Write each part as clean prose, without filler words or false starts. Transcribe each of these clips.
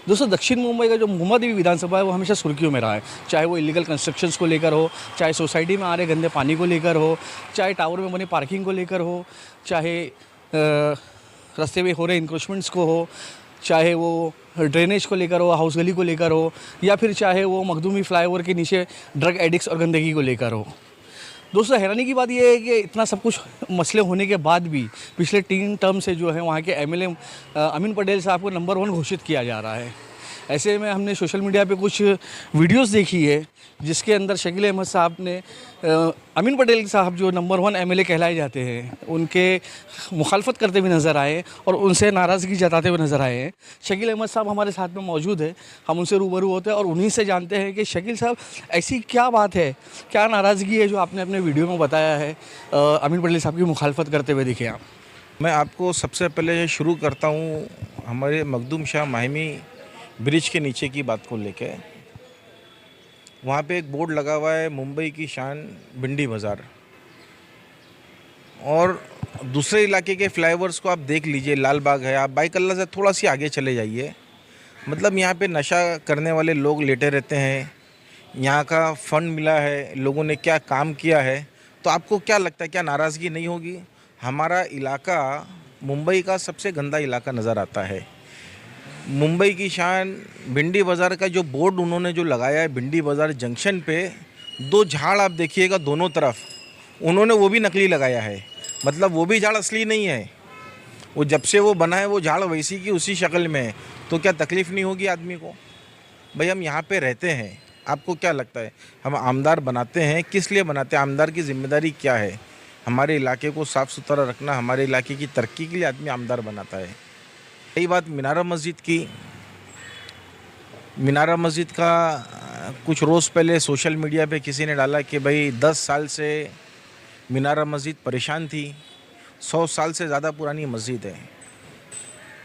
दोस्तों दक्षिण मुंबई का जो मुंबादेवी विधानसभा है वो हमेशा सुर्खियों में रहा है, चाहे वो इलीगल कंस्ट्रक्शंस को लेकर हो, चाहे सोसाइटी में आ रहे गंदे पानी को लेकर हो, चाहे टावर में बने पार्किंग को लेकर हो, चाहे रास्ते में हो रहे इंक्रोचमेंट्स को हो, चाहे वो ड्रेनेज को लेकर हो, हाउस गली को लेकर हो, या फिर चाहे वो मखदूमी फ्लाईओवर के नीचे ड्रग एडिक्ट्स और गंदगी को लेकर हो। दोस्तों हैरानी की बात यह है कि इतना सब कुछ मसले होने के बाद भी पिछले 3 टर्म से जो है वहाँ के एमएलए अमीन पटेल साहब को नंबर 1 घोषित किया जा रहा है। ऐसे में हमने सोशल मीडिया पे कुछ वीडियोस देखी है जिसके अंदर शकील अहमद साहब ने अमीन पटेल साहब जो नंबर 1 एमएलए कहलाए जाते हैं उनके मुखालफत करते हुए नज़र आए और उनसे नाराज़गी जताते हुए नज़र आए हैं। शकील अहमद साहब हमारे साथ में मौजूद है, हम उनसे रूबरू होते हैं और उन्हीं से जानते हैं कि शकील साहब ऐसी क्या बात है, क्या नाराज़गी है जो आपने अपने वीडियो में बताया है अमीन पटेल साहब की मुखालफत करते हुए दिखे आप। मैं आपको सबसे पहले शुरू करता हूँ हमारे मखदूम शाह माहिमी ब्रिज के नीचे की बात को लेके। वहाँ पे एक बोर्ड लगा हुआ है मुंबई की शान भिंडी बाज़ार, और दूसरे इलाके के फ्लाईओवर्स को आप देख लीजिए, लाल बाग है, आप बाइक अल्लाह से थोड़ा सी आगे चले जाइए, मतलब यहाँ पे नशा करने वाले लोग लेटे रहते हैं। यहाँ का फंड मिला है, लोगों ने क्या काम किया है, तो आपको क्या लगता है क्या नाराज़गी नहीं होगी? हमारा इलाका मुंबई का सबसे गंदा इलाका नज़र आता है। मुंबई की शान भिंडी बाज़ार का जो बोर्ड उन्होंने जो लगाया है भिंडी बाज़ार जंक्शन पे, 2 झाड़ आप देखिएगा दोनों तरफ, उन्होंने वो भी नकली लगाया है, मतलब वो भी झाड़ असली नहीं है। वो जब से वो बना है वो झाड़ वैसी की उसी शक्ल में है, तो क्या तकलीफ़ नहीं होगी आदमी को? भाई हम यहाँ पे रहते हैं, आपको क्या लगता है हम आमदार बनाते हैं, किस लिए बनाते हैं? आमदार की जिम्मेदारी क्या है? हमारे इलाके को साफ़ सुथरा रखना, हमारे इलाके की तरक्की के लिए आदमी आमदार बनाता है। यही बात मीनारा मस्जिद की। मीनारा मस्जिद का कुछ रोज़ पहले सोशल मीडिया पे किसी ने डाला कि भाई 10 साल से मीनारा मस्जिद परेशान थी, 100 साल से ज़्यादा पुरानी मस्जिद है,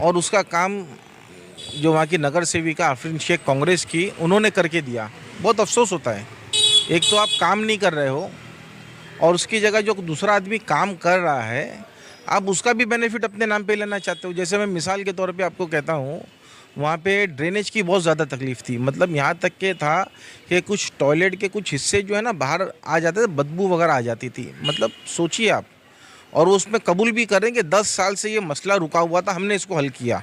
और उसका काम जो वहाँ की नगर सेविका आफरीन शेख कांग्रेस की, उन्होंने करके दिया। बहुत अफसोस होता है, एक तो आप काम नहीं कर रहे हो और उसकी जगह जो दूसरा आदमी काम कर रहा है आप उसका भी बेनिफिट अपने नाम पे लेना चाहते हो। जैसे मैं मिसाल के तौर पे आपको कहता हूँ, वहाँ पे ड्रेनेज की बहुत ज़्यादा तकलीफ़ थी, मतलब यहाँ तक के था कि कुछ टॉयलेट के कुछ हिस्से जो है ना बाहर आ जाते थे, बदबू वगैरह आ जाती थी, मतलब सोचिए आप। और वो उसमें कबूल भी करें कि 10 साल से ये मसला रुका हुआ था, हमने इसको हल किया।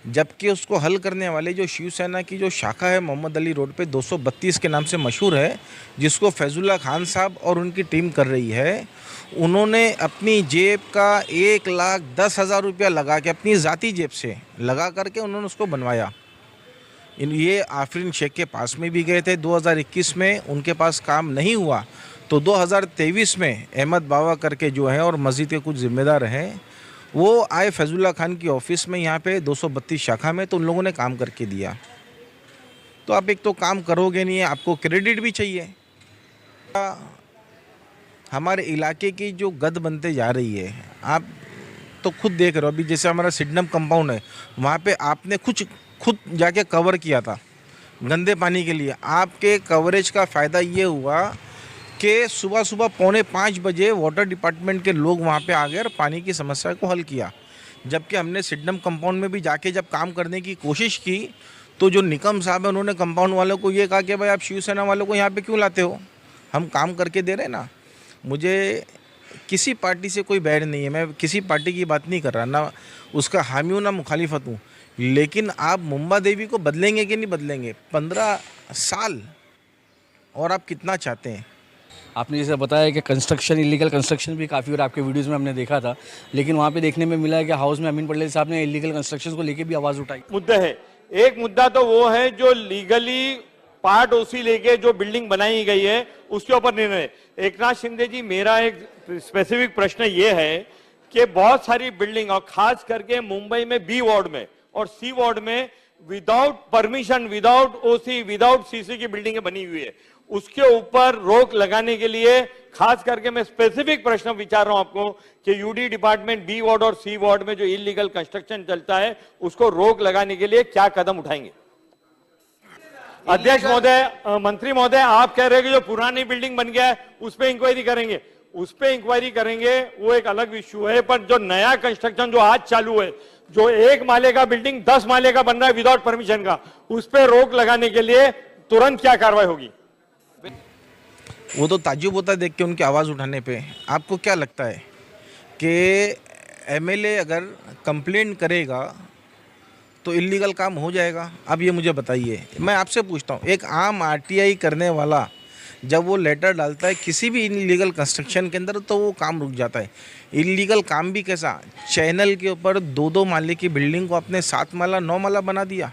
जबकि उसको हल करने वाले जो शिवसेना की जो शाखा है मोहम्मद अली रोड पे 232 के नाम से मशहूर है, जिसको फैजुल्ला खान साहब और उनकी टीम कर रही है, उन्होंने अपनी जेब का 1,10,000 रुपया लगा के, अपनी ज़ाती जेब से लगा करके उन्होंने उसको बनवाया। ये आफरीन शेख के पास में भी गए थे 2021 में, उनके पास काम नहीं हुआ, तो 2023 में अहमद बावा करके जो हैं और मस्जिद के कुछ ज़िम्मेदार हैं, वो आए फैजुल्ला खान की ऑफ़िस में यहाँ पे 232 शाखा में, तो उन लोगों ने काम करके दिया। तो आप एक तो काम करोगे नहीं, आपको क्रेडिट भी चाहिए। हमारे इलाके की जो गद बनते जा रही है, आप तो खुद देख रहे हो। अभी जैसे हमारा सिडनम कंपाउंड है, वहाँ पे आपने खुद जाके कवर किया था गंदे पानी के लिए। आपके कवरेज का फ़ायदा ये हुआ कि सुबह 4:45 बजे वाटर डिपार्टमेंट के लोग वहाँ पे आ गए और पानी की समस्या को हल किया। जबकि हमने सिडनम कंपाउंड में भी जाके जब काम करने की कोशिश की, तो जो निकम साहब है उन्होंने कंपाउंड वालों को ये कहा कि भाई आप शिवसेना वालों को यहाँ पे क्यों लाते हो, हम काम करके दे रहे हैं ना। मुझे किसी पार्टी से कोई बैर नहीं है, मैं किसी पार्टी की बात नहीं कर रहा, ना उसका हामी हूँ ना मुखालिफत हूँ, लेकिन आप मुंबा देवी को बदलेंगे कि नहीं बदलेंगे? 15 साल, और आप कितना चाहते हैं? आपने जैसे बताया कि कंस्ट्रक्शन, इलीगल कंस्ट्रक्शन भी काफ़ी और आपके वीडियोज़ में हमने देखा था, लेकिन वहाँ पे देखने में मिला है कि हाउस में अमीन पटेल साहब ने इलीगल कंस्ट्रक्शन को लेके भी आवाज़ उठाई। मुद्दे हैं, एक मुद्दा तो वो है जो लीगली पार्ट ओसी लेके जो बिल्डिंग बनाई गई है उसके ऊपर निर्णय। एकनाथ शिंदे जी, मेरा एक स्पेसिफिक प्रश्न ये है कि बहुत सारी बिल्डिंग और खास करके मुंबई में बी वार्ड में और सी वार्ड में विदाउट परमिशन, विदाउट ओसी, विदाउट सीसी की बिल्डिंगें बनी हुई है, उसके ऊपर रोक लगाने के लिए खास करके मैं स्पेसिफिक प्रश्न विचार रहा हूं आपको कि यूडी डिपार्टमेंट बी वार्ड और सी वार्ड में जो इलीगल कंस्ट्रक्शन चलता है उसको रोक लगाने के लिए क्या कदम उठाएंगे? अध्यक्ष महोदय, मंत्री महोदय, आप कह रहे हैं कि जो पुरानी बिल्डिंग बन गया है उस पर इंक्वायरी करेंगे, उस पर इंक्वायरी करेंगे, वो एक अलग इश्यू है, पर जो नया कंस्ट्रक्शन जो आज चालू है, जो 1 माले का बिल्डिंग 10 माले का बन रहा है विदाउट परमिशन का, उस पर रोक लगाने के लिए तुरंत क्या कार्रवाई होगी? वो तो ताज्जुब होता है देख के उनकी आवाज़ उठाने पे। आपको क्या लगता है कि एमएलए अगर कंप्लेंट करेगा तो इलीगल काम हो जाएगा? अब ये मुझे बताइए, मैं आपसे पूछता हूँ, एक आम आरटीआई करने वाला जब वो लेटर डालता है किसी भी इलीगल कंस्ट्रक्शन के अंदर तो वो काम रुक जाता है। इलीगल काम भी कैसा, चैनल के ऊपर 2-2 माले की बिल्डिंग को आपने 7 माला 9 माला बना दिया।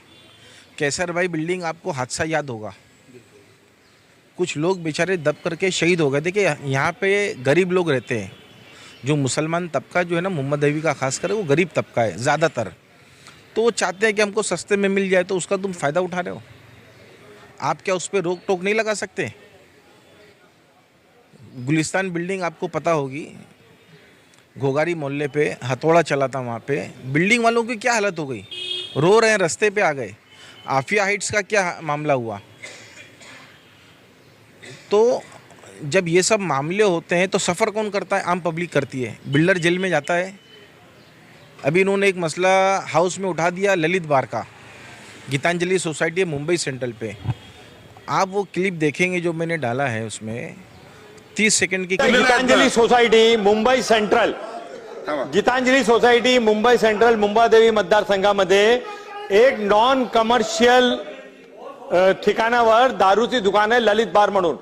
कैसर भाई बिल्डिंग आपको हादसा याद होगा, कुछ लोग बेचारे दब करके शहीद हो गए। देखिए यहाँ पे गरीब लोग रहते हैं, जो मुसलमान तबका जो है ना, मोहम्मद अवी का खास कर वो गरीब तबका है ज़्यादातर, तो वो चाहते हैं कि हमको सस्ते में मिल जाए, तो उसका तुम फ़ायदा उठा रहे हो। आप क्या उस पर रोक टोक नहीं लगा सकते? गुलिस्तान बिल्डिंग आपको पता होगी, घोगारी मोहल्ले पे हथौड़ा चला था, वहाँ पे बिल्डिंग वालों की क्या हालत हो गई, रो रहे हैं, रास्ते पे आ गए। आफिया हाइट्स का क्या मामला हुआ? तो जब ये सब मामले होते हैं तो सफ़र कौन करता है? आम पब्लिक करती है, बिल्डर जेल में जाता है। अभी इन्होंने एक मसला हाउस में उठा दिया ललित बार का, गीतांजलि सोसाइटी है मुंबई सेंट्रल पे। आप वो क्लिप देखेंगे जो मैंने डाला है, उसमें 30 सेकंड की Geetanjali society Mumbai central, Geetanjali society Mumbai central Mumbadevi मतदारसंघामध्ये एक नॉन कमर्शियल ठिकाणावर दारूची दुकान आहे ललित बार म्हणून।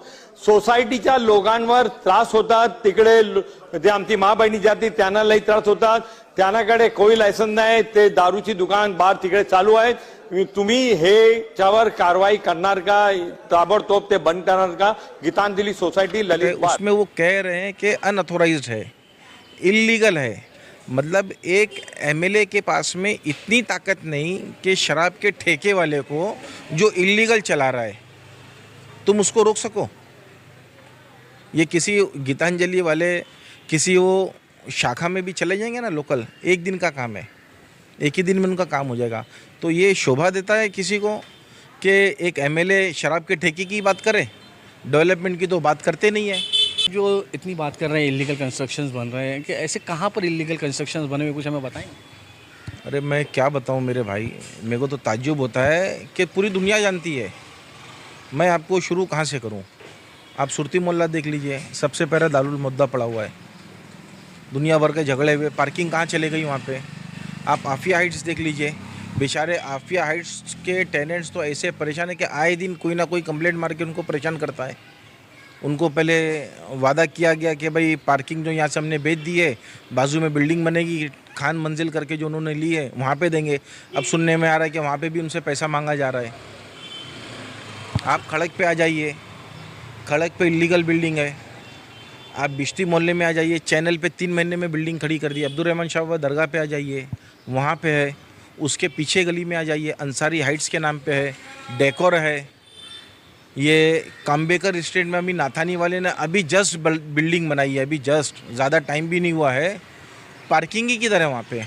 सोसायटीच्या लोकांवर त्रास होतात, तिकडे जे आमची माँ बहिणी जाती त्यांना लई त्रास होतात, त्यांनाकडे कोई लायसन नाही, ते दारूची दुकान बार तिकडे चालू आहे। तुम्ही ह्याच्यावर कारवाई करणार का? ताबडतोब ते बंद करणार का? गीतांजली सोसायटी ललित बार, उसमें वो कह रहे हैं कि अनऑथोराइज्ड है, इलीगल है। मतलब एक एमएलए के पास में इतनी ताकत नहीं कि शराब के ठेके वाले को जो इलीगल चला रहा है तुम उसको रोक सको। ये किसी गीतांजलि वाले किसी वो शाखा में भी चले जाएंगे ना, लोकल, एक दिन का काम है, एक ही दिन में उनका काम हो जाएगा। तो ये शोभा देता है किसी को कि एक एमएलए शराब के ठेके की बात करे, डेवलपमेंट की तो बात करते नहीं है। जो इतनी बात कर रहे हैं इलीगल कंस्ट्रक्शंस बन रहे हैं, कि ऐसे कहाँ पर इलीगल कंस्ट्रक्शंस बने हुए, कुछ हमें बताएं। अरे मैं क्या बताऊं मेरे भाई, मेरे को तो ताज्जुब होता है कि पूरी दुनिया जानती है। मैं आपको शुरू कहाँ से करूं? आप सुरती मोहल्ला देख लीजिए, सबसे पहले दारुल मुद्दा पड़ा हुआ है, दुनिया भर के झगड़े हुए, पार्किंग कहाँ चले गई वहाँ पे। आप आफिया हाइट्स देख लीजिए, बेचारे आफिया हाइट्स के टेनेंट्स तो ऐसे परेशान है कि आए दिन कोई ना कोई कंप्लेंट मार के उनको परेशान करता है। उनको पहले वादा किया गया कि भाई पार्किंग जो यहाँ से हमने बेच दी है, बाजू में बिल्डिंग बनेगी, खान मंजिल करके जो उन्होंने ली है वहाँ पे देंगे। अब सुनने में आ रहा है कि वहाँ पे भी उनसे पैसा मांगा जा रहा है। आप खड़क पे आ जाइए, खड़क पे इलीगल बिल्डिंग है। आप बिश्ती मोहल्ले में आ जाइए, चैनल पे 3 महीने में बिल्डिंग खड़ी कर दी। अब्दुल रहमान शाह दरगाह पे आ जाइए, वहाँ पे है। उसके पीछे गली में आ जाइए, अंसारी हाइट्स के नाम पे है, डेकोर है। ये काम्बेकर स्टेट में अभी नाथानी वाले ने अभी जस्ट बिल्डिंग बनाई है, अभी जस्ट, ज़्यादा टाइम भी नहीं हुआ है। पार्किंग ही किधर है वहाँ पे?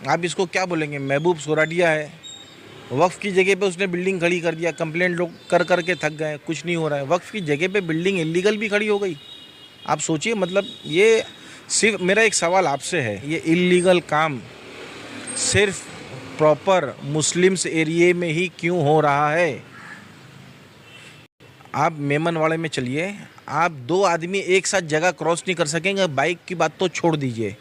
आप इसको क्या बोलेंगे? महबूब सोराडिया है, वक्फ की जगह पे उसने बिल्डिंग खड़ी कर दिया। कंप्लेंट लोग कर करके थक गए, कुछ नहीं हो रहा है। वक्फ की जगह पे बिल्डिंग इलीगल भी खड़ी हो गई। आप सोचिए, मतलब ये सिर्फ मेरा एक सवाल आपसे है, ये इलीगल काम सिर्फ प्रॉपर मुस्लिम्स एरिए में ही क्यों हो रहा है? आप मेमनवाड़े में चलिए, आप 2 आदमी एक साथ जगह क्रॉस नहीं कर सकेंगे। बाइक की बात तो छोड़ दीजिए,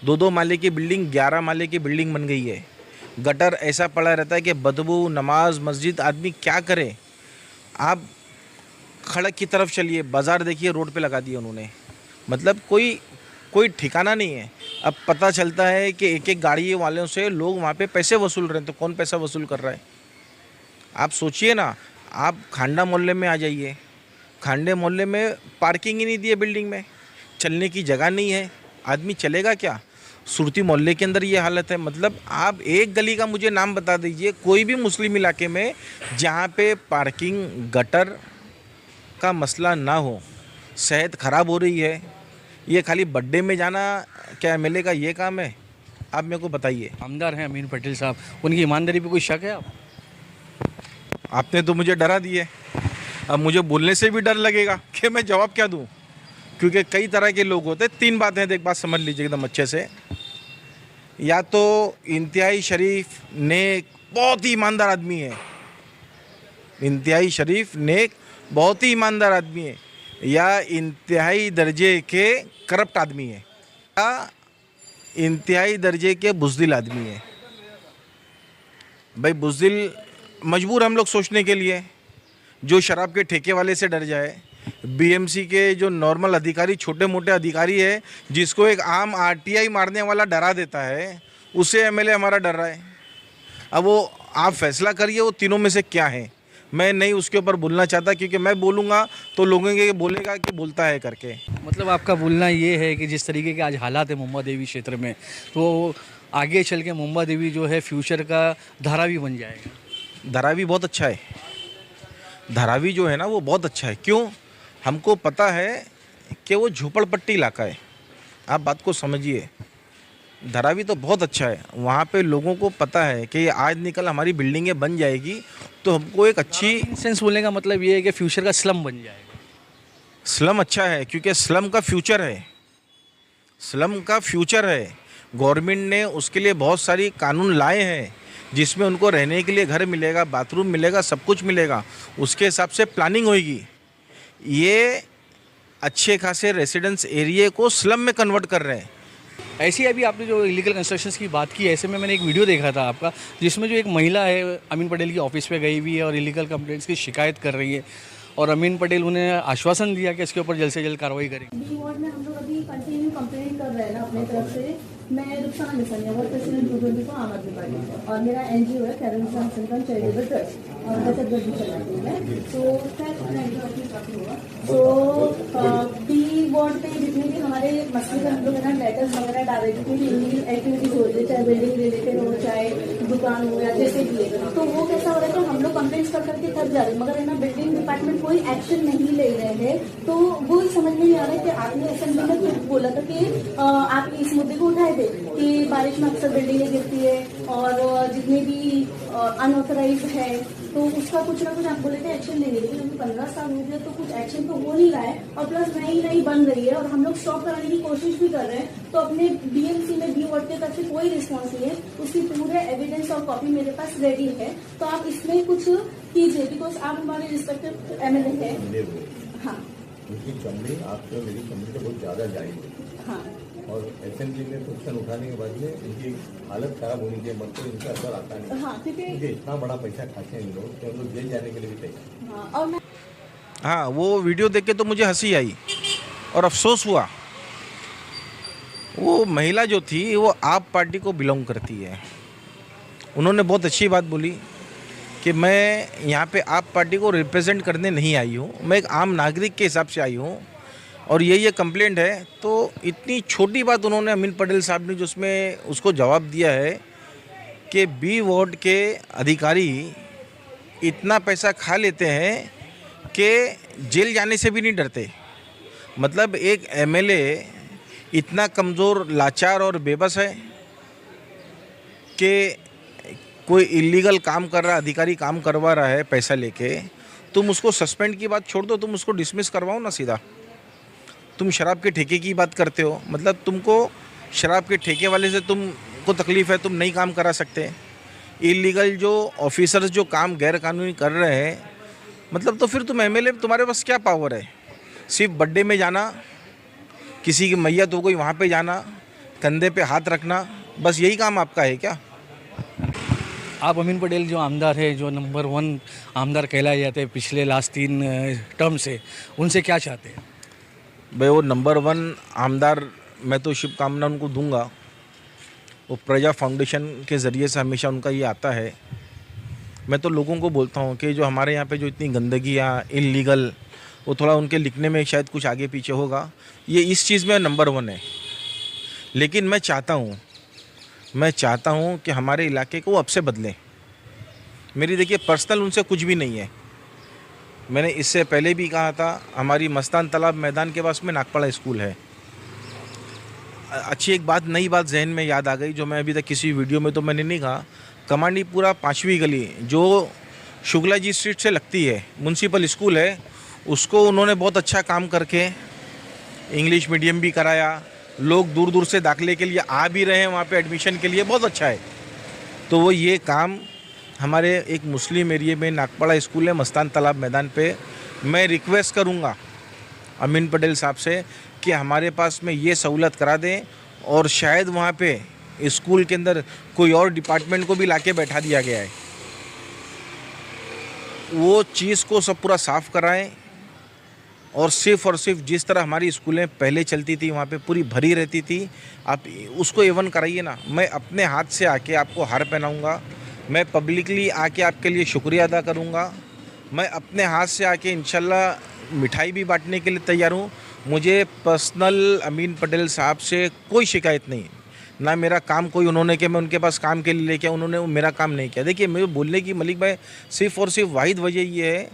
2-2 माले की बिल्डिंग 11 माले की बिल्डिंग बन गई है। गटर ऐसा पड़ा रहता है कि बदबू, नमाज, मस्जिद, आदमी क्या करे? आप खड़क की तरफ चलिए, बाज़ार देखिए, रोड पे लगा दिया उन्होंने। मतलब कोई ठिकाना नहीं है। अब पता चलता है कि एक गाड़ी वालों से लोग वहाँ पे पैसे वसूल रहे हैं, तो कौन पैसा वसूल कर रहा है? आप सोचिए ना। आप खांडा मोहल्ले में आ जाइए, खांडे मोहल्ले में पार्किंग ही नहीं दी है बिल्डिंग में, चलने की जगह नहीं है, आदमी चलेगा क्या? सुरती मोहल्ले के अंदर ये हालत है। मतलब आप एक गली का मुझे नाम बता दीजिए, कोई भी मुस्लिम इलाके में जहाँ पे पार्किंग, गटर का मसला ना हो। सेहत ख़राब हो रही है, ये खाली बर्थडे में जाना क्या एमएलए का ये काम है? आप मेरे को बताइए। आमदार हैं अमीन पटेल साहब, उनकी ईमानदारी पे कोई शक है आप? आपने तो मुझे डरा दिए, अब मुझे बोलने से भी डर लगेगा कि मैं जवाब क्या दूं, क्योंकि कई तरह के लोग होते हैं। 3 बातें हैं, एक बात समझ लीजिए एकदम अच्छे से। या तो इंतहाई शरीफ नेक बहुत ही ईमानदार आदमी है, इंतहाई शरीफ नेक बहुत ही ईमानदार आदमी है, या इंतहाई दर्जे के करप्ट आदमी है, या इंतहाई दर्जे के बुज़दिल आदमी है। भाई बुज़दिल मजबूर हम लोग सोचने के लिए, जो शराब के ठेके वाले से डर जाए, बीएमसी के जो नॉर्मल अधिकारी छोटे मोटे अधिकारी है जिसको एक आम आरटीआई मारने वाला डरा देता है, उसे एमएलए हमारा डर रहा है। अब वो आप फैसला करिए वो तीनों में से क्या है। मैं नहीं उसके ऊपर बोलना चाहता, क्योंकि मैं बोलूँगा तो लोगों के बोलेगा कि बोलता है करके। मतलब आपका बोलना ये है कि जिस तरीके के आज हालात है मुंबा देवी क्षेत्र में, तो आगे चल के मुंबा देवी जो है फ्यूचर का धारावी बन जाएगा। धारावी बहुत अच्छा है, धारावी जो है ना वो बहुत अच्छा है। क्यों? हमको पता है कि वो झोपड़पट्टी इलाका है, आप बात को समझिए। धारावी तो बहुत अच्छा है, वहाँ पे लोगों को पता है कि आज निकल हमारी बिल्डिंगें बन जाएगी तो हमको एक अच्छी सेंस बोलने का मतलब ये है कि फ्यूचर का स्लम बन जाएगा। स्लम अच्छा है, क्योंकि स्लम का फ्यूचर है, स्लम का फ्यूचर है। गवर्नमेंट ने उसके लिए बहुत सारी कानून लाए हैं जिसमें उनको रहने के लिए घर मिलेगा, बाथरूम मिलेगा, सब कुछ मिलेगा, उसके हिसाब से प्लानिंग होगी। ये अच्छे खासे रेसिडेंस एरिया को स्लम में कन्वर्ट कर रहे हैं। ऐसे ही अभी आपने जो इलीगल कंस्ट्रक्शंस की बात की, ऐसे में मैंने एक वीडियो देखा था आपका, जिसमें जो एक महिला है अमीन पटेल की ऑफिस पे गई हुई है और इलीगल कंप्लेंट्स की शिकायत कर रही है, और अमीन पटेल उन्हें आश्वासन दिया कि इसके ऊपर जल्द से जल्द कार्रवाई करेंगे। बी वार्ड में हम लोग अभी कंटिन्यू कंप्लेंट कर रहे हैं ना अपने तरफ से। मैं रुखसाना निसनिया वर्ड प्रेसिडेंट 224 आम आदमी पार्टी, और मेरा एनजीओ है कैरन हसन चैरिटेबल ट्रस्ट, और बचत घर भी चलाती हूँ मैं। बी वार्ड पे जितने भी हमारे मसले हम लोग है ना लेटर्स वगैरह डाले, जितनी भी इलीगल एक्टिविटीज हो रही है, चाहे बिल्डिंग रिलेटेड हो, चाहे दुकान हो या जैसे भी है, तो वो कैसा हो रहा है कि हम लोग कंप्लेंट्स कर करके थक जा रहे हैं, मगर है ना बिल्डिंग डिपार्टमेंट कोई एक्शन नहीं ले रहे हैं। तो वो समझ में नहीं आ रहा है कि आपने असेंबली में खुद बोला था कि आप इस मुद्दे को उठाए थे कि बारिश में अक्सर बिल्डिंगें गिरती है और जितने भी अनऑथराइज है तो उसका कुछ ना कुछ आप बोले थे एक्शन लेंगे, लेकिन अभी 15 साल हो गया तो कुछ एक्शन तो हो नहीं रहा है, और प्लस नई बन रही है और हम लोग स्टॉप कराने की कोशिश भी कर रहे हैं। तो अपने बीएमसी में बी वार्ड की तरफ से कोई रिस्पॉन्स नहीं है, उसकी पूरे एविडेंस और कॉपी मेरे पास रेडी है। तो आप इसमें कुछ कीजिए, बिकॉज आप हमारे रिस्पेक्टेड एमएलए हैं। हाँ, उनकी चमड़ी आपसे मेरी चमड़ी से बहुत ज़्यादा जाएगी। हाँ, और असेंबली में क्वेश्चन उठाने के बाद में इनकी हालत खराब होनी चाहिए, मतलब इनका असर आता नहीं। हाँ, क्योंकि इतना बड़ा पैसा खाते हैं इन लोग कि हम लोग जेल जाने के लिए भी तैयार। हाँ, और मैं हाँ, वो वीडियो देख के तो मुझे हंसी आई और अफसोस हुआ। वो महिला जो थी वो आप पार्टी को बिलोंग करती है। उन्होंने बहुत अच्छी बात बोली कि मैं यहाँ पे आप पार्टी को रिप्रेजेंट करने नहीं आई हूँ, मैं एक आम नागरिक के हिसाब से आई हूँ और ये कंप्लेंट है। तो इतनी छोटी बात उन्होंने अमीन पटेल साहब ने जो उसमें उसको जवाब दिया है कि बी वार्ड के अधिकारी इतना पैसा खा लेते हैं कि जेल जाने से भी नहीं डरते। मतलब एक एमएलए इतना कमज़ोर, लाचार और बेबस है कि कोई इलीगल काम कर रहा, अधिकारी काम करवा रहा है पैसा लेके, तुम उसको सस्पेंड की बात छोड़ दो, तुम उसको डिसमिस करवाओ ना सीधा। तुम शराब के ठेके की बात करते हो, मतलब तुमको शराब के ठेके वाले से तुमको तकलीफ़ है, तुम नहीं काम करा सकते। इलीगल जो ऑफिसर्स जो काम गैर कानूनी कर रहे हैं, मतलब तो फिर तुम एमएलए, तुम्हारे पास क्या पावर है? सिर्फ बर्थडे में जाना, किसी की मैयत हो गई वहाँ पे जाना, कंधे पे हाथ रखना, बस यही काम आपका है क्या? आप अमीन पटेल जो आमदार है, जो नंबर 1 आमदार कहलाए जाते हैं पिछले लास्ट 3 टर्म से, उनसे क्या चाहते हैं? भाई वो नंबर 1 आमदार, मैं तो शुभकामना उनको दूंगा। वो प्रजा फाउंडेशन के ज़रिए से हमेशा उनका ये आता है। मैं तो लोगों को बोलता हूँ कि जो हमारे यहाँ पे जो इतनी गंदगी या इलीगल, वो थोड़ा उनके लिखने में शायद कुछ आगे पीछे होगा, ये इस चीज़ में नंबर 1 है। लेकिन मैं चाहता हूँ कि हमारे इलाके को वो अब से बदलें। मेरी देखिए पर्सनल उनसे कुछ भी नहीं है। मैंने इससे पहले भी कहा था, हमारी मस्तान तालाब मैदान के पास में नागपाड़ा स्कूल है। अच्छी एक बात, नई बात जहन में याद आ गई जो मैं अभी तक किसी वीडियो में तो मैंने नहीं कहा। कमांडीपुरा 5वीं गली जो शुक्ला जी स्ट्रीट से लगती है, म्यूनसिपल स्कूल है, उसको उन्होंने बहुत अच्छा काम करके इंग्लिश मीडियम भी कराया, लोग दूर दूर से दाखिले के लिए आ भी रहे हैं वहाँ पे एडमिशन के लिए, बहुत अच्छा है। तो वो ये काम हमारे एक मुस्लिम एरिया में नागपाड़ा स्कूल है मस्तान तालाब मैदान पे, मैं रिक्वेस्ट करूँगा अमीन पटेल साहब से कि हमारे पास में ये सहूलत करा दें, और शायद वहाँ पे स्कूल के अंदर कोई और डिपार्टमेंट को भी लाके बैठा दिया गया है, वो चीज़ को सब पूरा साफ़ कराएं, और सिर्फ जिस तरह हमारी स्कूलें पहले चलती थी वहाँ पे पूरी भरी रहती थी, आप उसको एवन कराइए ना। मैं अपने हाथ से आके आपको हार पहनाऊँगा, मैं पब्लिकली आके आपके लिए शुक्रिया अदा करूँगा, मैं अपने हाथ से आके इंशाल्लाह मिठाई भी बांटने के लिए तैयार हूँ। मुझे पर्सनल अमीन पटेल साहब से कोई शिकायत नहीं, ना मेरा काम कोई उन्होंने किया, मैं उनके पास काम के लिए लेके उन्होंने मेरा काम नहीं किया। देखिए मेरे बोलने की मलिक भाई सिर्फ़ और सिर्फ वाहिद वजह ये है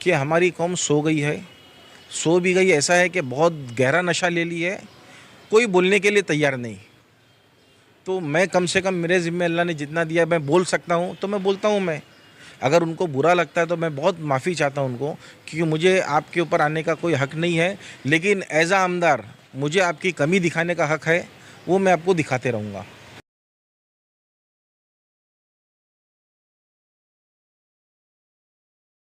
कि हमारी कौम सो गई है, सो भी गई, ऐसा है कि बहुत गहरा नशा ले ली है, कोई बोलने के लिए तैयार नहीं। तो मैं कम से कम मेरे ज़िम्मे अल्लाह ने जितना दिया मैं बोल सकता हूँ तो मैं बोलता हूँ। मैं अगर उनको बुरा लगता है तो मैं बहुत माफ़ी चाहता हूँ उनको, क्योंकि मुझे आपके ऊपर आने का कोई हक़ नहीं है, लेकिन एज़ आ आमदार मुझे आपकी कमी दिखाने का हक़ है, वो मैं आपको दिखाते रहूँगा।